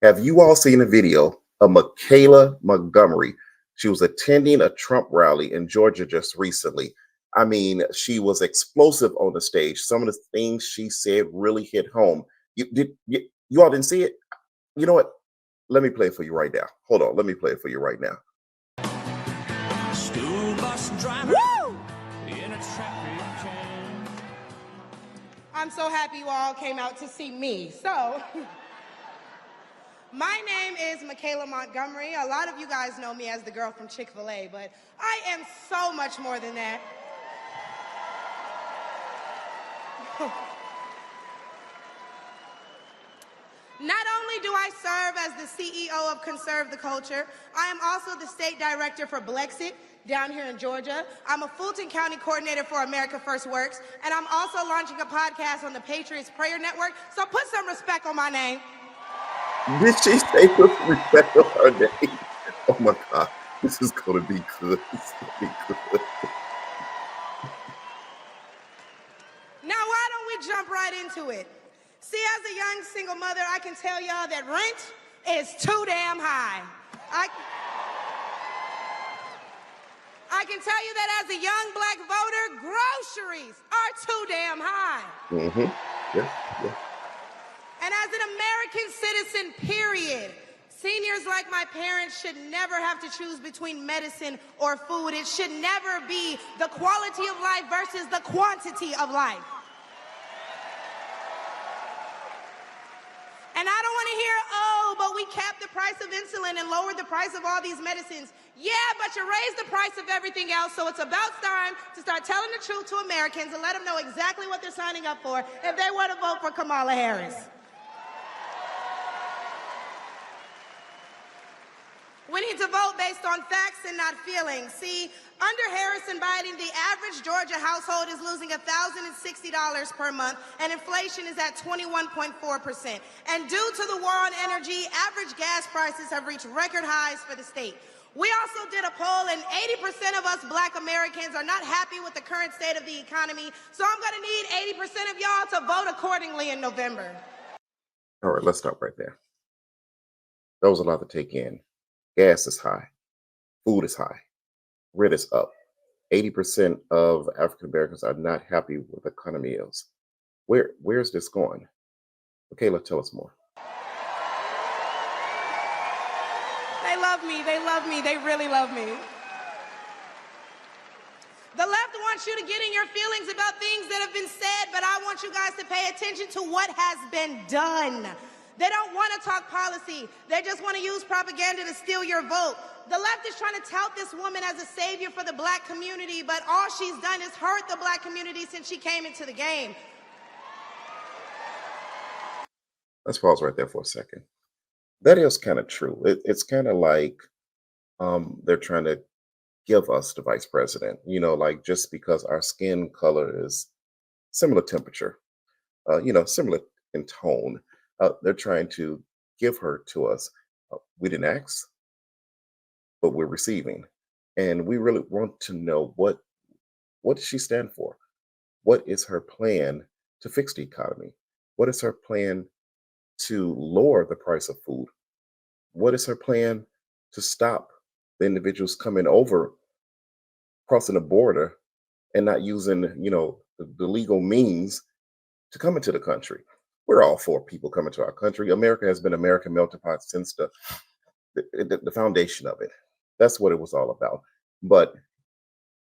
Have you all seen a video of Michaelah Montgomery? She was attending a Trump rally in Georgia just recently. I mean, she was explosive on the stage. Some of the things she said really hit home. You all didn't see it? You know what? Let me play it for you right now. Hold on. Let me play it for you right now. School bus driver. Woo! In a traffic jam. I'm so happy you all came out to see me. So, my name is Michaelah Montgomery. A lot of you guys know me as the girl from Chick-fil-A, but I am so much more than that. Not only do I serve as the CEO of Conserve the Culture, I am also the state director for Blexit down here in Georgia. I'm a Fulton County coordinator for America First Works, and I'm also launching a podcast on the Patriots Prayer Network, so put some respect on my name. Did she say put some respect on her name? Oh my God. This is going to be good. This is going to be good. Now, why don't we jump right into it? See, as a young single mother, I can tell y'all that rent is too damn high. I can tell you that as a young black voter, groceries are too damn high. Mm-hmm. Yes, yes. And as an American citizen, period, seniors like my parents should never have to choose between medicine or food. It should never be the quality of life versus the quantity of life. And I don't want to hear, oh, but we capped the price of insulin and lowered the price of all these medicines. Yeah, but you raised the price of everything else, so it's about time to start telling the truth to Americans and let them know exactly what they're signing up for if they want to vote for Kamala Harris. We need to vote based on facts and not feelings. See, under Harris and Biden, the average Georgia household is losing $1,060 per month, and inflation is at 21.4%. And due to the war on energy, average gas prices have reached record highs for the state. We also did a poll, and 80% of us black Americans are not happy with the current state of the economy, so I'm going to need 80% of y'all to vote accordingly in November. All right, let's stop right there. That was a lot to take in. Gas is high. Food is high. Rent is up. 80% of African Americans are not happy with the economy is. Where's this going? Michaelah, tell us more. They love me. They love me. They really love me. The left wants you to get in your feelings about things that have been said, but I want you guys to pay attention to what has been done. They don't want to talk policy. They just want to use propaganda to steal your vote. The left is trying to tout this woman as a savior for the black community, but all she's done is hurt the black community since she came into the game. Let's pause right there for a second. That is kind of true. It's kind of like they're trying to give us the vice president, like just because our skin color is similar temperature, similar in tone. They're trying to give her to us. We didn't ask, but we're receiving. And we really want to know what does she stand for? What is her plan to fix the economy? What is her plan to lower the price of food? What is her plan to stop the individuals coming over, crossing the border, and not using, the legal means to come into the country? We're all for people coming to our country. America has been American melting pot since the foundation of it. That's what it was all about. But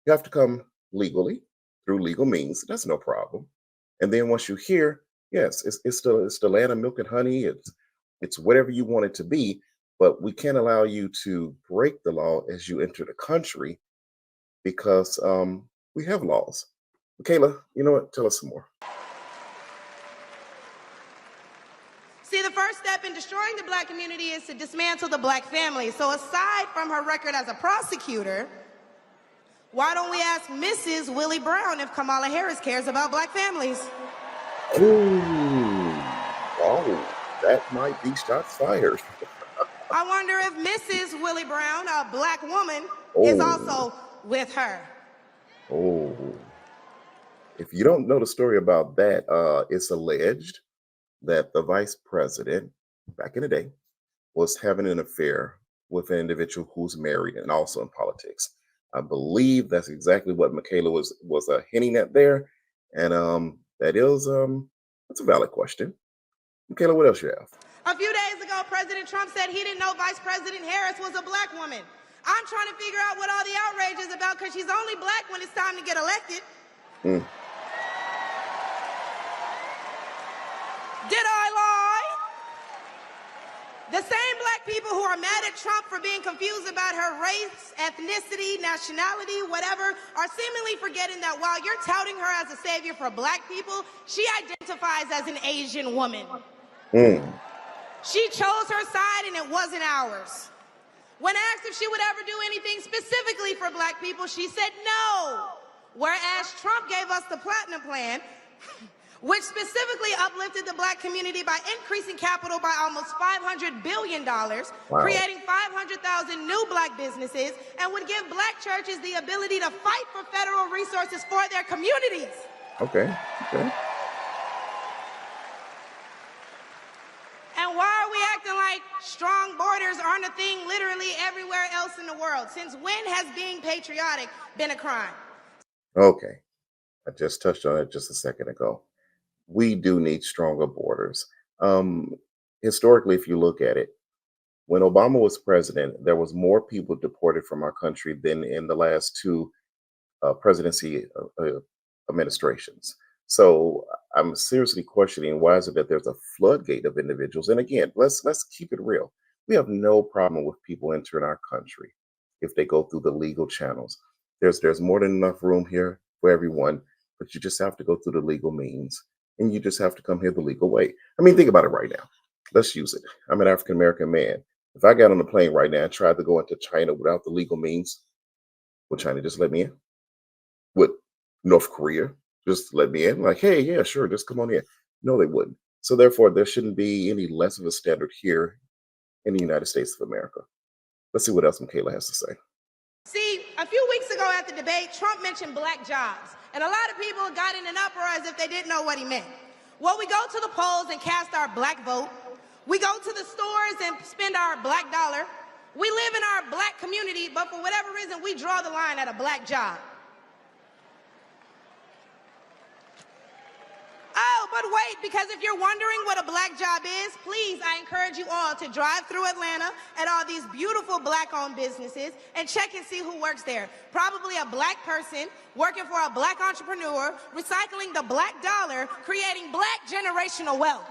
you have to come legally through legal means. That's no problem. And then once you're here, yes, it's the land of milk and honey. It's whatever you want it to be. But we can't allow you to break the law as you enter the country because we have laws. Michaelah, you know what? Tell us some more. See, the first step in destroying the black community is to dismantle the black family. So aside from her record as a prosecutor, why don't we ask Mrs. Willie Brown if Kamala Harris cares about black families? Ooh, wow, that might be shots fired. I wonder if Mrs. Willie Brown, a black woman, is Oh, also with her. oh. If you don't know the story about that, it's alleged that the vice president back in the day was having an affair with an individual who's married and also in politics. I believe that's exactly what Michaelah was hinting at there, and that's a valid question. Michaelah, what else you have? A few days ago, President Trump said he didn't know Vice President Harris was a black woman. I'm trying to figure out what all the outrage is about because she's only black when it's time to get elected. Mm, Did I lie? The same black people who are mad at Trump for being confused about her race, ethnicity, nationality, whatever, are seemingly forgetting that while you're touting her as a savior for black people, she identifies as an Asian woman. mm. She chose her side and it wasn't ours. When asked if she would ever do anything specifically for black people, she said no. Whereas Trump gave us the Platinum Plan, which specifically uplifted the black community by increasing capital by almost $500 billion, Wow. creating 500,000 new black businesses, and would give black churches the ability to fight for federal resources for their communities. Okay. Okay. And why are we acting like strong borders aren't a thing literally everywhere else in the world? Since when has being patriotic been a crime? Okay. I just touched on it just a second ago. We do need stronger borders. Um, Historically, if you look at it, when Obama was president, there was more people deported from our country than in the last two presidency administrations. So I'm seriously questioning why is it that there's a floodgate of individuals? And again, let's keep it real. We have no problem with people entering our country if they go through the legal channels. There's more than enough room here for everyone, but you just have to go through the legal means, and you just have to come here the legal way. I mean, think about it right now. Let's use it. I'm an African American man. If I got on a plane right now and tried to go into China without the legal means, would China just let me in? Would North Korea just let me in? Like, hey, yeah, sure, just come on in. No, they wouldn't. So therefore, there shouldn't be any less of a standard here in the United States of America. Let's see what else Michaelah has to say. See, a few weeks ago at the debate, Trump mentioned black jobs, and a lot of people got in an uproar as if they didn't know what he meant. Well, we go to the polls and cast our black vote. We go to the stores and spend our black dollar. We live in our black community, but for whatever reason, we draw the line at a black job. Oh, but wait, because if you're wondering what a black job is, please, I encourage you all to drive through Atlanta at all these beautiful black-owned businesses and check and see who works there. Probably a black person working for a black entrepreneur, recycling the black dollar, creating black generational wealth.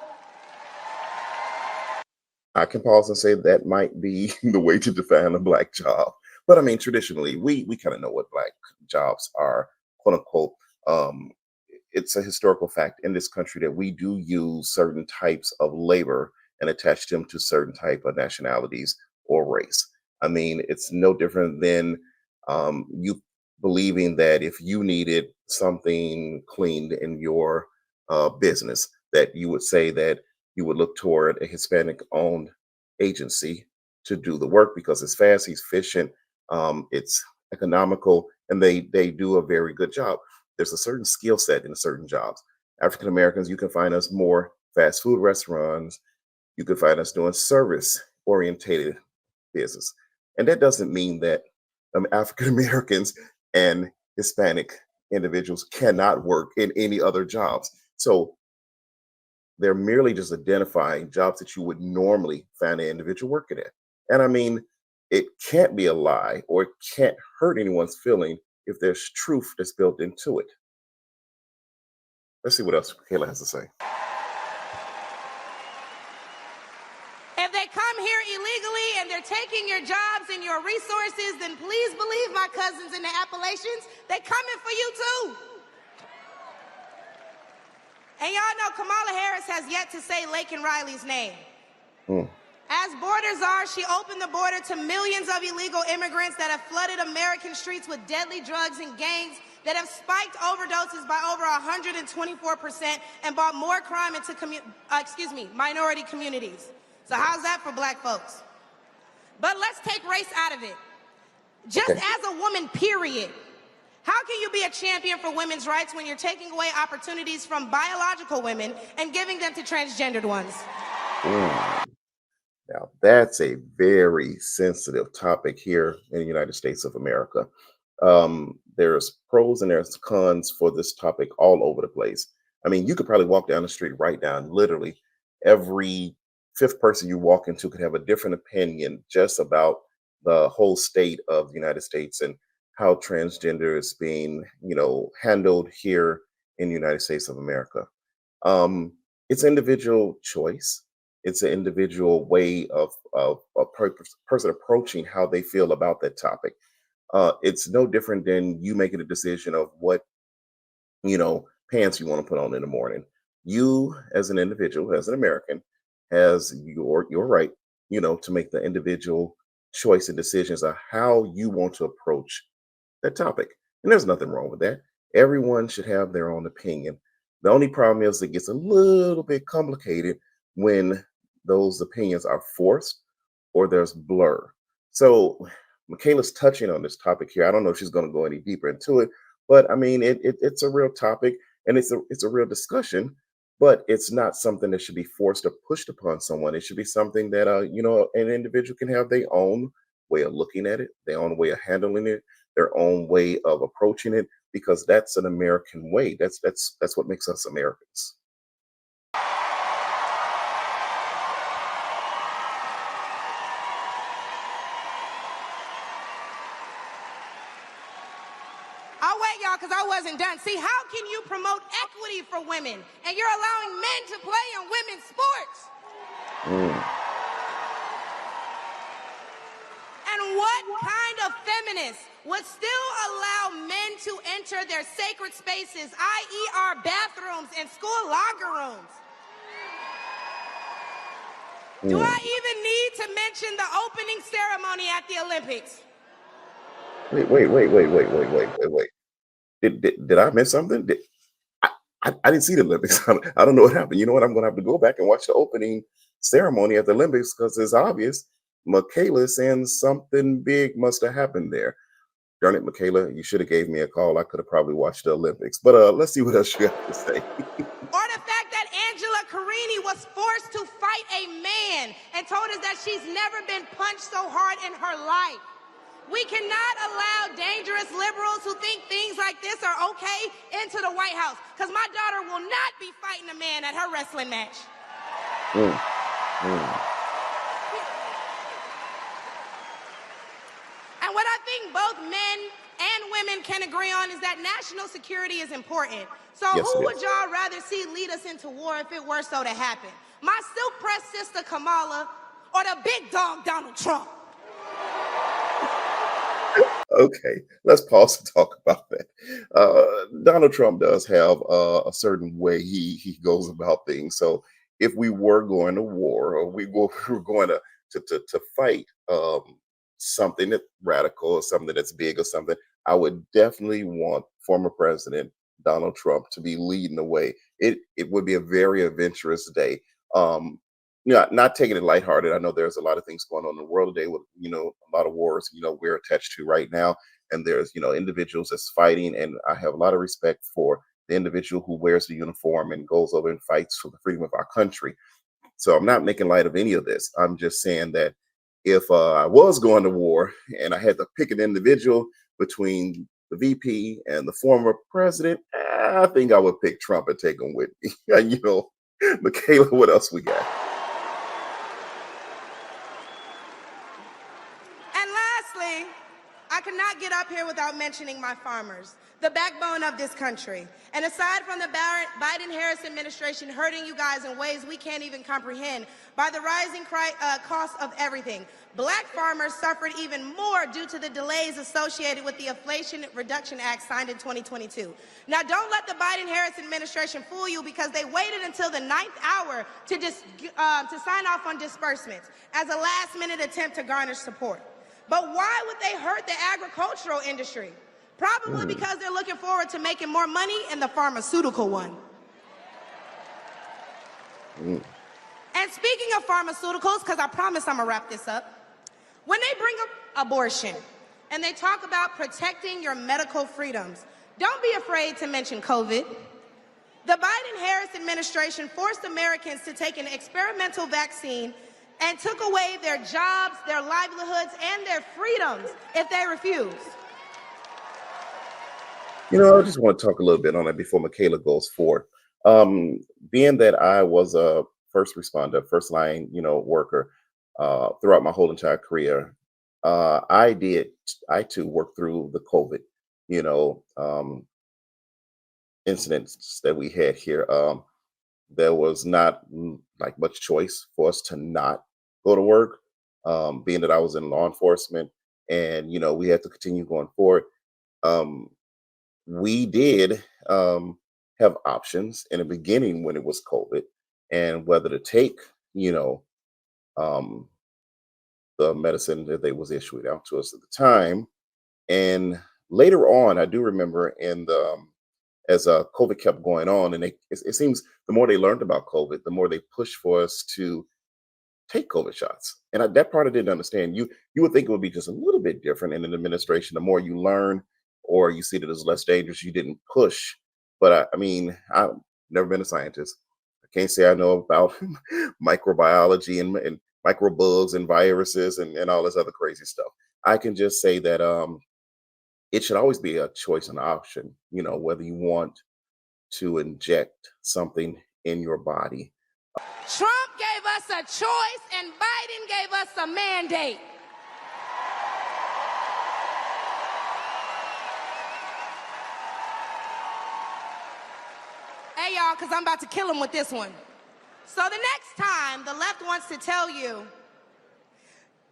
I can pause and say that might be the way to define a black job. But I mean, traditionally, we kind of know what black jobs are, quote unquote. Um, it's a historical fact in this country that we do use certain types of labor and attach them to certain type of nationalities or race. I mean, it's no different than you believing that if you needed something cleaned in your business, that you would say that you would look toward a Hispanic owned agency to do the work because it's fast, it's efficient, it's economical, and they do a very good job. There's a certain skill set in certain jobs. African Americans, you can find us more fast food restaurants. You can find us doing service orientated business. And that doesn't mean that African Americans and Hispanic individuals cannot work in any other jobs. So they're merely just identifying jobs that you would normally find an individual working at. And I mean, it can't be a lie or it can't hurt anyone's feeling if there's truth that's built into it. Let's see what else Kayla has to say. If they come here illegally and they're taking your jobs and your resources, then please believe my cousins in the Appalachians, they coming for you too. And y'all know Kamala Harris has yet to say Laken Riley's name. Mm. As borders are, she opened the border to millions of illegal immigrants that have flooded American streets with deadly drugs and gangs that have spiked overdoses by over 124% and brought more crime into minority communities. So how's that for black folks? But let's take race out of it. Just as a woman, period. How can you be a champion for women's rights when you're taking away opportunities from biological women and giving them to transgendered ones? Mm. Now, that's a very sensitive topic here in the United States of America. There's pros and there's cons for this topic all over the place. I mean, you could probably walk down the street right now, and literally every fifth person you walk into could have a different opinion just about the whole state of the United States and how transgender is being, handled here in the United States of America. It's individual choice. It's an individual way of a person approaching how they feel about that topic. It's no different than you making a decision of what pants you want to put on in the morning. You, as an individual, as an American, has your right, to make the individual choice and decisions of how you want to approach that topic. And there's nothing wrong with that. Everyone should have their own opinion. The only problem is it gets a little bit complicated when those opinions are forced or there's blur. So Michaela's touching on this topic here. I don't know if she's going to go any deeper into it, but I mean, it's a real topic and it's a real discussion, but it's not something that should be forced or pushed upon someone. It should be something that, an individual can have their own way of looking at it, their own way of handling it, their own way of approaching it, because that's an American way. That's what makes us Americans. I'll wait, y'all, because I wasn't done. See, how can you promote equity for women and you're allowing men to play in women's sports? Mm. And what kind of feminist would still allow men to enter their sacred spaces, i.e. our bathrooms and school locker rooms? Do I even need to mention the opening ceremony at the Olympics? Wait. Did I miss something? I didn't see the Olympics. I don't know what happened. You know what? I'm going to have to go back and watch the opening ceremony at the Olympics because it's obvious Michaelah saying something big must have happened there. Darn it, Michaelah, you should have gave me a call. I could have probably watched the Olympics. But let's see what else you have to say. Or the fact that Angela Carini was forced to fight a man and told us that she's never been punched so hard in her life. We cannot allow dangerous liberals who think things like this are okay into the White House, because my daughter will not be fighting a man at her wrestling match. Mm, mm. And what I think both men and women can agree on is that national security is important. So Yes, who it would is. y'all rather see lead us into war if it were so to happen? My silk pressed sister Kamala or the big dog Donald Trump? Okay, let's pause to talk about that. Donald Trump does have a certain way he goes about things. So if we were going to war or we were going to fight something that radical or something that's big or something, I would definitely want former President Donald Trump to be leading the way. It would be a very adventurous day. Um, not taking it lighthearted. I know there's a lot of things going on in the world today with, a lot of wars, we're attached to right now. And there's, individuals that's fighting. And I have a lot of respect for the individual who wears the uniform and goes over and fights for the freedom of our country. So I'm not making light of any of this. I'm just saying that if I was going to war and I had to pick an individual between the VP and the former president, I think I would pick Trump and take him with me. Michaelah, what else we got? And lastly, I could not get up here without mentioning my farmers, the backbone of this country. And aside from the Biden-Harris administration hurting you guys in ways we can't even comprehend by the rising cost of everything, Black farmers suffered even more due to the delays associated with the Inflation Reduction Act signed in 2022. Now, don't let the Biden-Harris administration fool you, because they waited until the 9th hour to sign off on disbursements as a last-minute attempt to garner support. But why would they hurt the agricultural industry? Probably because they're looking forward to making more money in the pharmaceutical one. Mm. And speaking of pharmaceuticals, because I promise I'm gonna wrap this up, when they bring up abortion and they talk about protecting your medical freedoms, don't be afraid to mention COVID. The Biden-Harris administration forced Americans to take an experimental vaccine and took away their jobs, their livelihoods, and their freedoms if they refused. I just want to talk a little bit on it before Michaela goes forward. Being that I was a first responder, first line, worker throughout my whole entire career, I too worked through the COVID, you know, um, incidents that we had here. There was not like much choice for us to not go to work, being that I was in law enforcement, and we had to continue going forward. Um, we did have options in the beginning when it was COVID, and whether to take, you know, um, the medicine that they was issuing out to us at the time. And later on, I do remember in the as COVID kept going on, and it seems the more they learned about COVID, the more they pushed for us to take COVID shots. And that part I didn't understand. You would think it would be just a little bit different in an administration. The more you learn, or you see that it's less dangerous, you didn't push. But I mean, I've never been a scientist. I can't say I know about microbiology and microbugs and viruses and all this other crazy stuff. I can just say that it should always be a choice and option. Whether you want to inject something in your body. Trump gave us a choice and Biden gave us a mandate. Hey, y'all, because I'm about to kill him with this one. So the next time the left wants to tell you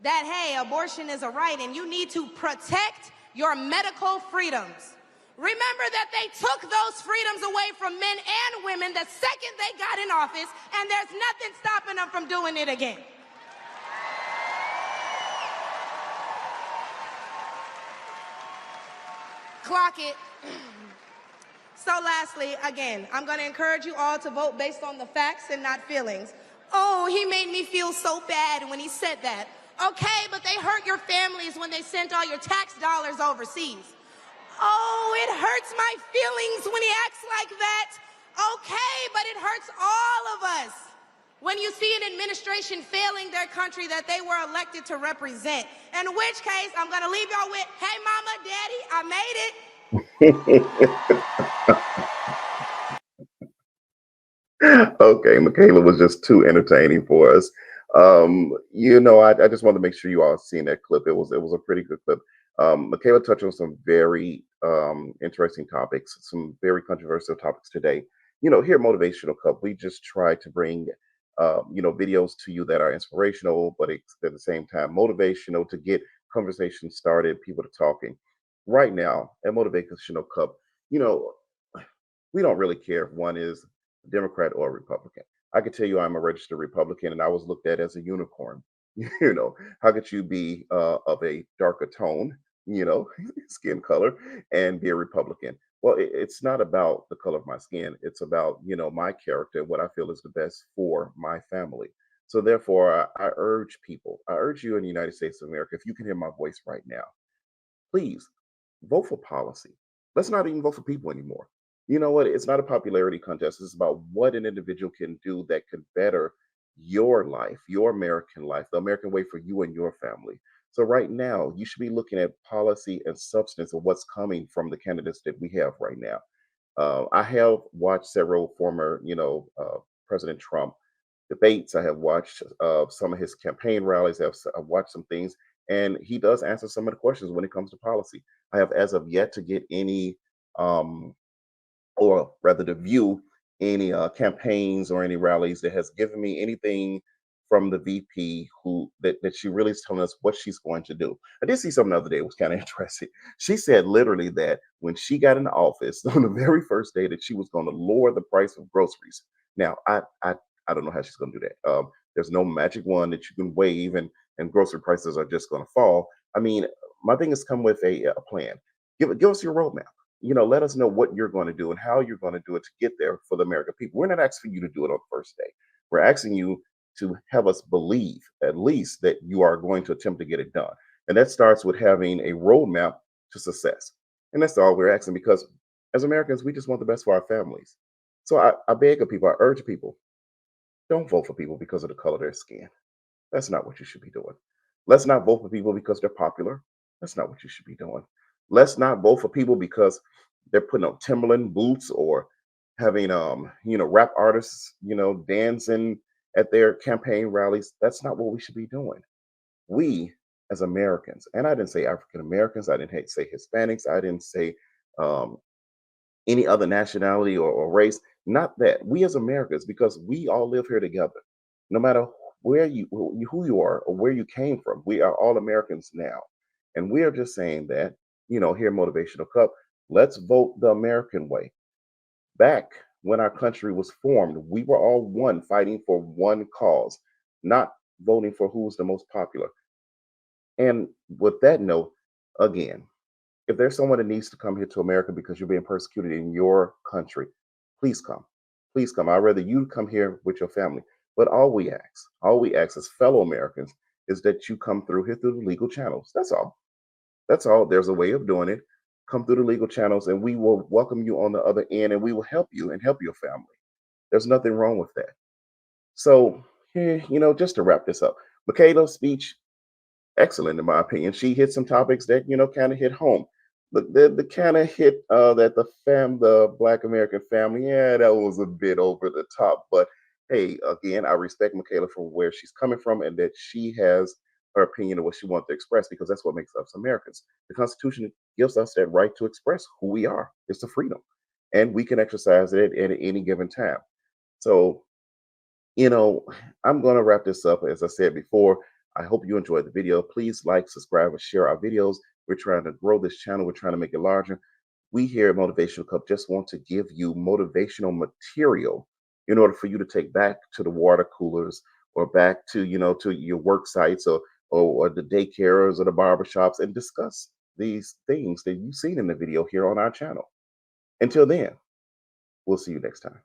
that, hey, abortion is a right and you need to protect your medical freedoms, remember that they took those freedoms away from men and women the second they got in office, and there's nothing stopping them from doing it again. Clock it. So lastly, again, I'm going to encourage you all to vote based on the facts and not feelings. Oh, he made me feel so bad when he said that. Okay, but they hurt your families when they sent all your tax dollars overseas. Oh, it hurts my feelings when he acts like that. Okay, but it hurts all of us when you see an administration failing their country that they were elected to represent. In which case, I'm going to leave y'all with, hey, mama, daddy, I made it. Okay, Michaela was just too entertaining for us. I just wanted to make sure you all seen that clip. It was a pretty good clip. Michaela touched on some very interesting topics, some very controversial topics today. Here at Motivational Cup, we just try to bring videos to you that are inspirational, but at the same time motivational, to get conversations started, people to talking. Right now at Motivational Cup, you know, we don't really care if one is a Democrat or a Republican. I can tell you I'm a registered Republican and I was looked at as a unicorn. How could you be of a darker tone, skin color, and be a Republican? Well, it's not about the color of my skin. It's about, my character, what I feel is the best for my family. So therefore, I urge people, I urge you in the United States of America, if you can hear my voice right now, please vote for policy. Let's not even vote for people anymore. You know what? It's not a popularity contest. It's about what an individual can do that could better your life, your American life, the American way for you and your family. So right now, you should be looking at policy and substance of what's coming from the candidates that we have right now. I have watched several former, President Trump debates. I have watched some of his campaign rallies. I've watched some things, and he does answer some of the questions when it comes to policy. I have, as of yet, to get any, or rather, to view any campaigns or any rallies that has given me anything from the VP that she really is telling us what she's going to do. I did see something the other day. It was kind of interesting. She said literally that when she got into office on the very first day that she was going to lower the price of groceries. Now, I don't know how she's going to do that. There's no magic wand that you can wave and grocery prices are just going to fall. I mean, my thing is come with a plan. Give us your roadmap. Let us know what you're going to do and how you're going to do it to get there for the American people. We're not asking you to do it on the first day. We're asking you to have us believe at least that you are going to attempt to get it done. And that starts with having a roadmap to success. And that's all we're asking, because as Americans, we just want the best for our families. So I beg of people, I urge people, don't vote for people because of the color of their skin. That's not what you should be doing. Let's not vote for people because they're popular. That's not what you should be doing. Let's not vote for people because they're putting on Timberland boots or having rap artists, dancing at their campaign rallies. That's not what we should be doing. We as Americans, and I didn't say African Americans, I didn't say Hispanics, I didn't say um, any other nationality or race. Not that we as Americans, because we all live here together. No matter who you are or where you came from, we are all Americans now, and we are just saying that here, Motivational Cup. Let's vote the American way. Back when our country was formed, we were all one, fighting for one cause, not voting for who's the most popular. And with that note, again, if there's someone that needs to come here to America because you're being persecuted in your country, please come. Please come. I'd rather you come here with your family. But all we ask as fellow Americans is that you come through here through the legal channels. That's all. That's all. There's a way of doing it. Come through the legal channels and we will welcome you on the other end and we will help you and help your family. There's nothing wrong with that. So, just to wrap this up, Michaela's speech excellent in my opinion. She hit some topics that kind of hit home. The kind of hit that the Black American family. Yeah, that was a bit over the top. But hey, again, I respect Michaela for where she's coming from and that she has her opinion of what she wants to express because that's what makes us Americans. The Constitution gives us that right to express who we are. It's the freedom, and we can exercise it at any given time. So you know, I'm going to wrap this up. As I said before, I hope you enjoyed the video. Please like, subscribe, and share our videos. We're trying to grow this channel. We're trying to make it larger. We here at Motivational Cup just want to give you motivational material in order for you to take back to the water coolers or back to, to your work sites or the daycares or the barbershops and discuss these things that you've seen in the video here on our channel. Until then, we'll see you next time.